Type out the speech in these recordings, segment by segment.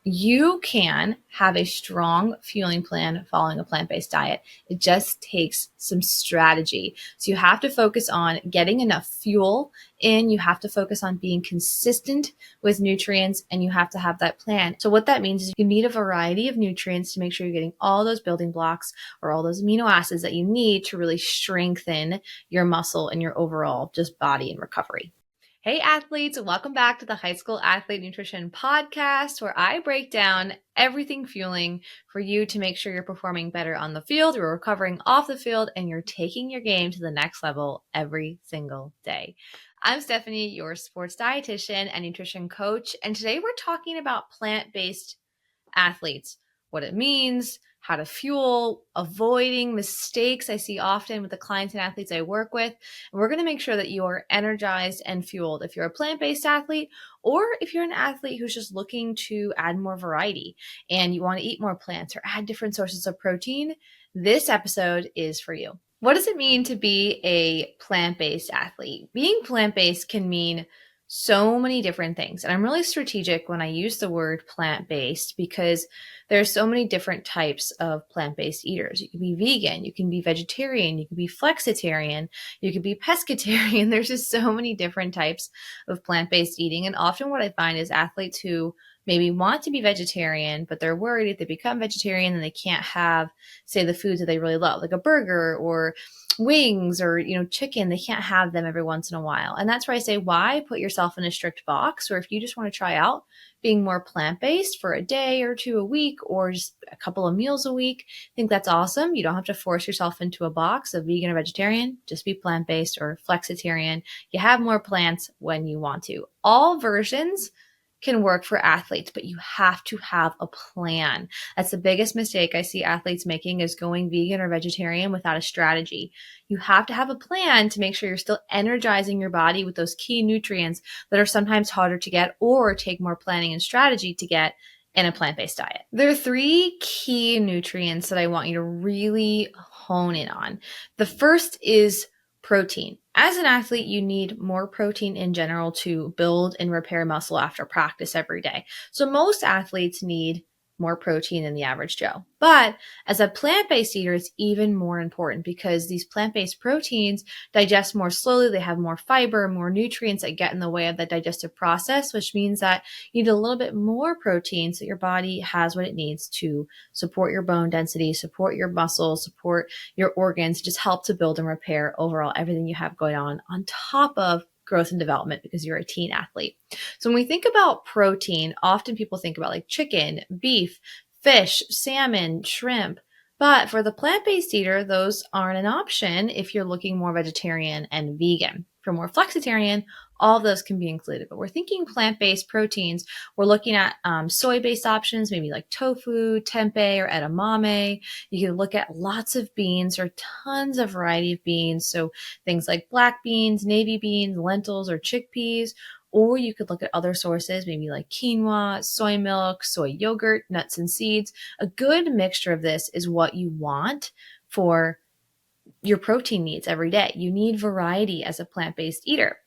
You can have a strong fueling plan following a plant-based diet. It just takes some strategy. So you have to focus on getting enough fuel in, you have to focus on being consistent with nutrients, and you have to have that plan. So what that means is you need a variety of nutrients to make sure you're getting all those building blocks or all those amino acids that you need to really strengthen your muscle and your overall just body and recovery. Hey athletes, welcome back to the High School Athlete Nutrition Podcast, where I break down everything fueling for you to make sure you're performing better on the field, you're recovering off the field, and you're taking your game to the next level every single day. I'm Stephanie, your sports dietitian and nutrition coach, and today we're talking about plant-based athletes, what it means, how to fuel, avoiding mistakes I see often with the clients and athletes I work with. And we're going to make sure that you are energized and fueled if you're a plant-based athlete, or if you're an athlete who's just looking to add more variety and you want to eat more plants or add different sources of protein. This episode is for you. What does it mean to be a plant-based athlete? Being plant-based can mean so many different things. And I'm really strategic when I use the word plant-based because there's so many different types of plant-based eaters. You can be vegan, you can be vegetarian, you can be flexitarian, you can be pescatarian. There's just so many different types of plant-based eating. And often what I find is athletes who maybe want to be vegetarian, but they're worried if they become vegetarian then they can't have, say, the foods that they really love, like a burger or wings or, chicken. They can't have them every once in a while. And that's where I say, why put yourself in a strict box? Or if you just want to try out being more plant-based for a day or two a week, or just a couple of meals a week, I think that's awesome. You don't have to force yourself into a box of vegan or vegetarian. Just be plant-based or flexitarian. You have more plants when you want to. All versions can work for athletes, but you have to have a plan. That's the biggest mistake I see athletes making, is going vegan or vegetarian without a strategy. You have to have a plan to make sure you're still energizing your body with those key nutrients that are sometimes harder to get or take more planning and strategy to get in a plant-based diet. There are three key nutrients that I want you to really hone in on. The first is protein. As an athlete, you need more protein in general to build and repair muscle after practice every day. So most athletes need more protein than the average Joe. But as a plant-based eater, it's even more important because these plant-based proteins digest more slowly. They have more fiber, more nutrients that get in the way of the digestive process, which means that you need a little bit more protein so your body has what it needs to support your bone density, support your muscles, support your organs, just help to build and repair overall everything you have going on top of growth and development because you're a teen athlete. So when we think about protein, often people think about like chicken, beef, fish, salmon, shrimp. But for the plant-based eater, those aren't an option if you're looking more vegetarian and vegan. For more flexitarian, all of those can be included. But we're thinking plant-based proteins. We're looking at soy-based options, maybe like tofu, tempeh, or edamame. You can look at lots of beans or tons of variety of beans. So things like black beans, navy beans, lentils, or chickpeas. Or you could look at other sources, maybe like quinoa, soy milk, soy yogurt, nuts and seeds. A good mixture of this is what you want for your protein needs every day. You need variety as a plant-based eater.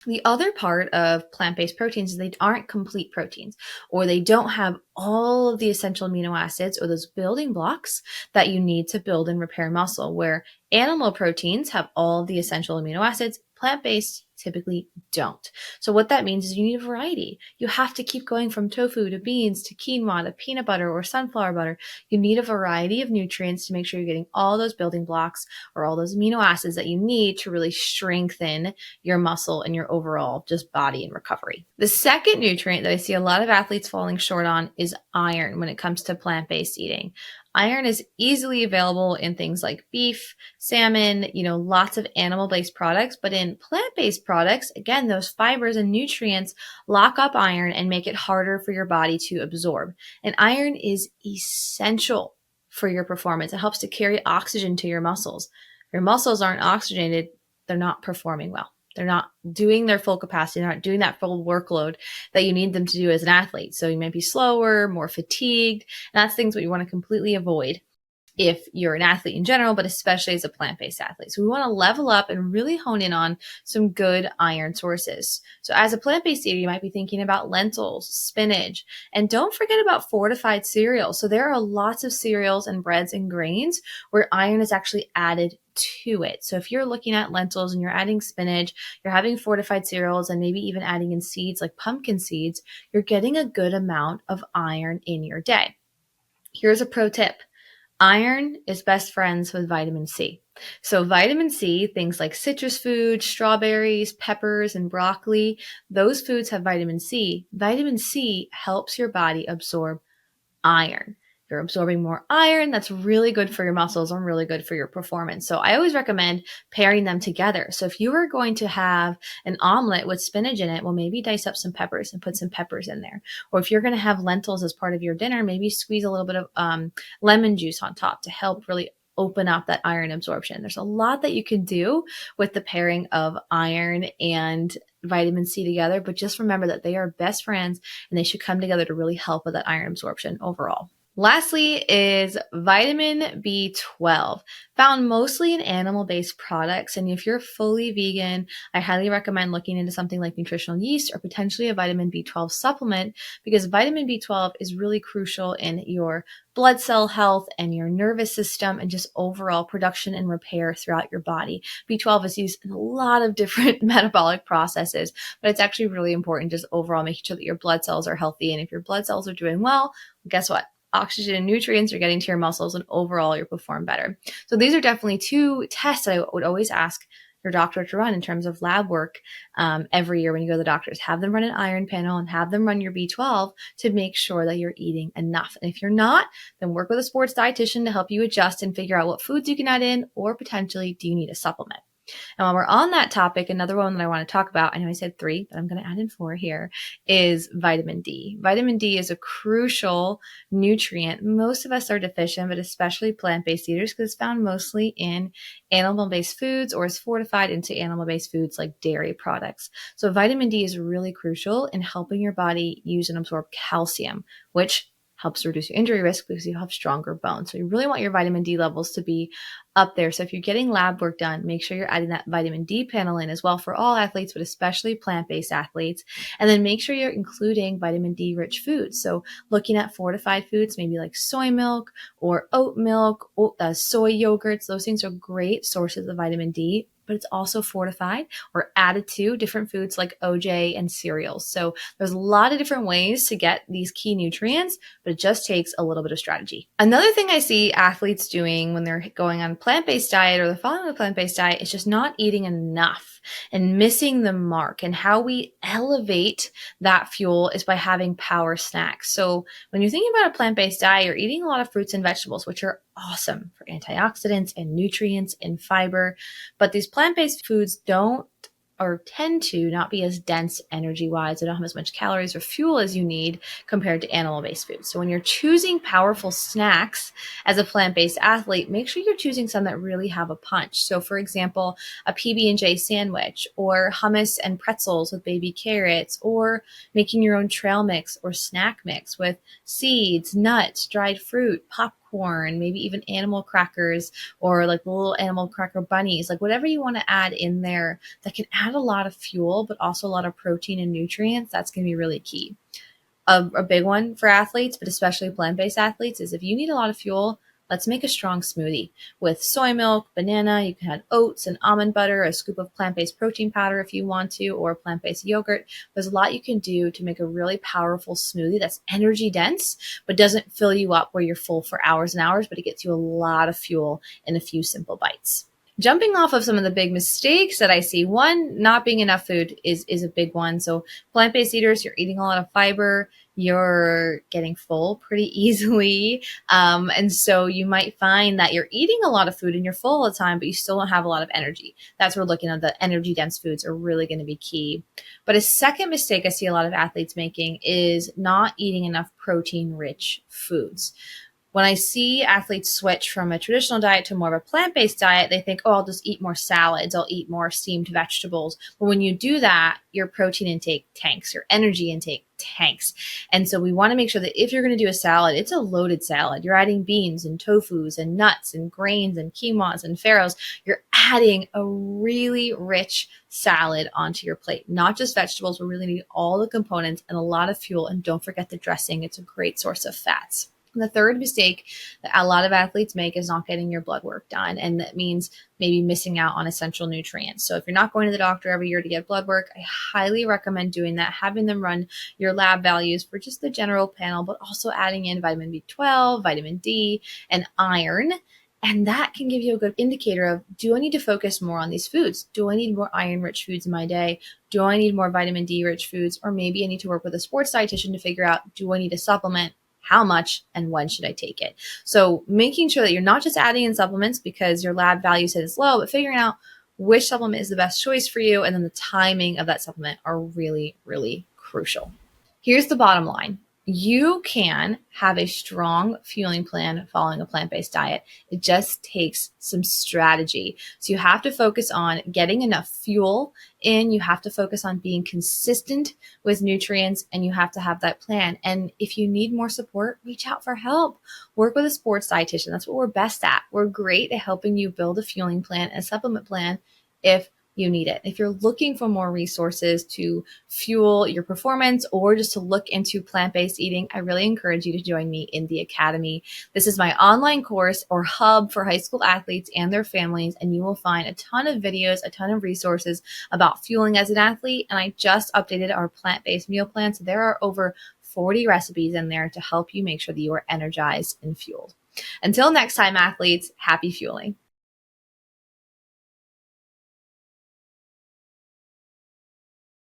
The other part of plant-based proteins is they aren't complete proteins, or they don't have all of the essential amino acids or those building blocks that you need to build and repair muscle, where animal proteins have all of the essential amino acids. Plant-based typically don't. So what that means is you need a variety. You have to keep going from tofu to beans to quinoa to peanut butter or sunflower butter. You need a variety of nutrients to make sure you're getting all those building blocks or all those amino acids that you need to really strengthen your muscle and your overall just body and recovery. The second nutrient that I see a lot of athletes falling short on is iron when it comes to plant-based eating. Iron is easily available in things like beef, salmon, lots of animal-based products, but in plant-based products, again, those fibers and nutrients lock up iron and make it harder for your body to absorb. And iron is essential for your performance. It helps to carry oxygen to your muscles. If your muscles aren't oxygenated, they're not performing well. They're not doing their full capacity. They're not doing that full workload that you need them to do as an athlete. So you might be slower, more fatigued, and that's things that you want to completely avoid. if you're an athlete in general, but especially as a plant-based athlete. So we want to level up and really hone in on some good iron sources. So as a plant-based eater, you might be thinking about lentils, spinach, and don't forget about fortified cereals. So there are lots of cereals and breads and grains where iron is actually added to it. So if you're looking at lentils and you're adding spinach, you're having fortified cereals and maybe even adding in seeds like pumpkin seeds, you're getting a good amount of iron in your day. Here's a pro tip. Iron is best friends with vitamin C. So vitamin C, things like citrus foods, strawberries, peppers, and broccoli, those foods have vitamin C. Vitamin C helps your body absorb iron. You're absorbing more iron. That's really good for your muscles and really good for your performance. So I always recommend pairing them together. So if you are going to have an omelet with spinach in it, well, maybe dice up some peppers and put some peppers in there. Or if you're going to have lentils as part of your dinner, maybe squeeze a little bit of lemon juice on top to help really open up that iron absorption. There's a lot that you can do with the pairing of iron and vitamin C together, but just remember that they are best friends and they should come together to really help with that iron absorption overall. Lastly is vitamin B12, found mostly in animal-based products. And if you're fully vegan, I highly recommend looking into something like nutritional yeast or potentially a vitamin B12 supplement, because vitamin B12 is really crucial in your blood cell health and your nervous system and just overall production and repair throughout your body. B12 is used in a lot of different metabolic processes, but it's actually really important just overall making sure that your blood cells are healthy. And if your blood cells are doing well, guess what? Oxygen and nutrients are getting to your muscles and overall you'll perform better. So these are definitely two tests that I would always ask your doctor to run in terms of lab work every year when you go to the doctors. Have them run an iron panel and have them run your B12 to make sure that you're eating enough. And if you're not, then work with a sports dietitian to help you adjust and figure out what foods you can add in, or potentially do you need a supplement. And while we're on that topic, another one that I want to talk about, I know I said 3, but I'm going to add in 4 here, is vitamin D. Vitamin D is a crucial nutrient. Most of us are deficient, but especially plant-based eaters, because it's found mostly in animal-based foods or is fortified into animal-based foods like dairy products. So vitamin D is really crucial in helping your body use and absorb calcium, which helps reduce your injury risk because you have stronger bones. So you really want your vitamin D levels to be up there. So if you're getting lab work done, make sure you're adding that vitamin D panel in as well for all athletes, but especially plant-based athletes. And then make sure you're including vitamin D rich foods. So looking at fortified foods, maybe like soy milk or oat milk, soy yogurts, those things are great sources of vitamin D, but it's also fortified or added to different foods like OJ and cereals. So there's a lot of different ways to get these key nutrients, but it just takes a little bit of strategy. Another thing I see athletes doing when they're going on plant-based diet or they're following a plant-based diet is just not eating enough and missing the mark. And how we elevate that fuel is by having power snacks. So when you're thinking about a plant-based diet, you're eating a lot of fruits and vegetables, which are awesome for antioxidants and nutrients and fiber. But these plant-based foods don't or tend to not be as dense energy-wise. They don't have as much calories or fuel as you need compared to animal-based foods. So when you're choosing powerful snacks as a plant-based athlete, make sure you're choosing some that really have a punch. So for example, a PB&J sandwich or hummus and pretzels with baby carrots, or making your own trail mix or snack mix with seeds, nuts, dried fruit, popcorn, maybe even animal crackers or like little animal cracker bunnies, like whatever you want to add in there that can add a lot of fuel, but also a lot of protein and nutrients. That's going to be really key. A big one for athletes, but especially plant-based athletes, is if you need a lot of fuel, let's make a strong smoothie with soy milk, banana. You can add oats and almond butter, a scoop of plant-based protein powder if you want to, or plant-based yogurt. There's a lot you can do to make a really powerful smoothie that's energy dense, but doesn't fill you up where you're full for hours and hours, but it gets you a lot of fuel in a few simple bites. Jumping off of some of the big mistakes that I see, one, not being enough food is a big one. So plant-based eaters, you're eating a lot of fiber, you're getting full pretty easily. And so you might find that you're eating a lot of food and you're full all the time, but you still don't have a lot of energy. That's where looking at the energy dense foods are really going to be key. But a second mistake I see a lot of athletes making is not eating enough protein rich foods. When I see athletes switch from a traditional diet to more of a plant-based diet, they think, oh, I'll just eat more salads, I'll eat more steamed vegetables. But when you do that, your protein intake tanks, your energy intake tanks. And so we want to make sure that if you're going to do a salad, it's a loaded salad. You're adding beans and tofus and nuts and grains and quinoas and farros. You're adding a really rich salad onto your plate, not just vegetables. We really need all the components and a lot of fuel. And don't forget the dressing. It's a great source of fats. And the third mistake that a lot of athletes make is not getting your blood work done. And that means maybe missing out on essential nutrients. So if you're not going to the doctor every year to get blood work, I highly recommend doing that, having them run your lab values for just the general panel, but also adding in vitamin B12, vitamin D, and iron. And that can give you a good indicator of, do I need to focus more on these foods? Do I need more iron-rich foods in my day? Do I need more vitamin D-rich foods? Or maybe I need to work with a sports dietitian to figure out, do I need a supplement? How much and when should I take it? So making sure that you're not just adding in supplements because your lab value said it's low, but figuring out which supplement is the best choice for you, and then the timing of that supplement are really, really crucial. Here's the bottom line. You can have a strong fueling plan following a plant-based diet. It just takes some strategy. So you have to focus on getting enough fuel in. You have to focus on being consistent with nutrients, and you have to have that plan. And if you need more support, reach out for help. Work with a sports dietitian. That's what we're best at. We're great at helping you build a fueling plan and a supplement plan if you need it. If you're looking for more resources to fuel your performance or just to look into plant-based eating, I really encourage you to join me in the Academy. This is my online course or hub for high school athletes and their families, and you will find a ton of videos, a ton of resources about fueling as an athlete. And I just updated our plant-based meal plan, so there are over 40 recipes in there to help you make sure that you are energized and fueled. Until next time, athletes, happy fueling.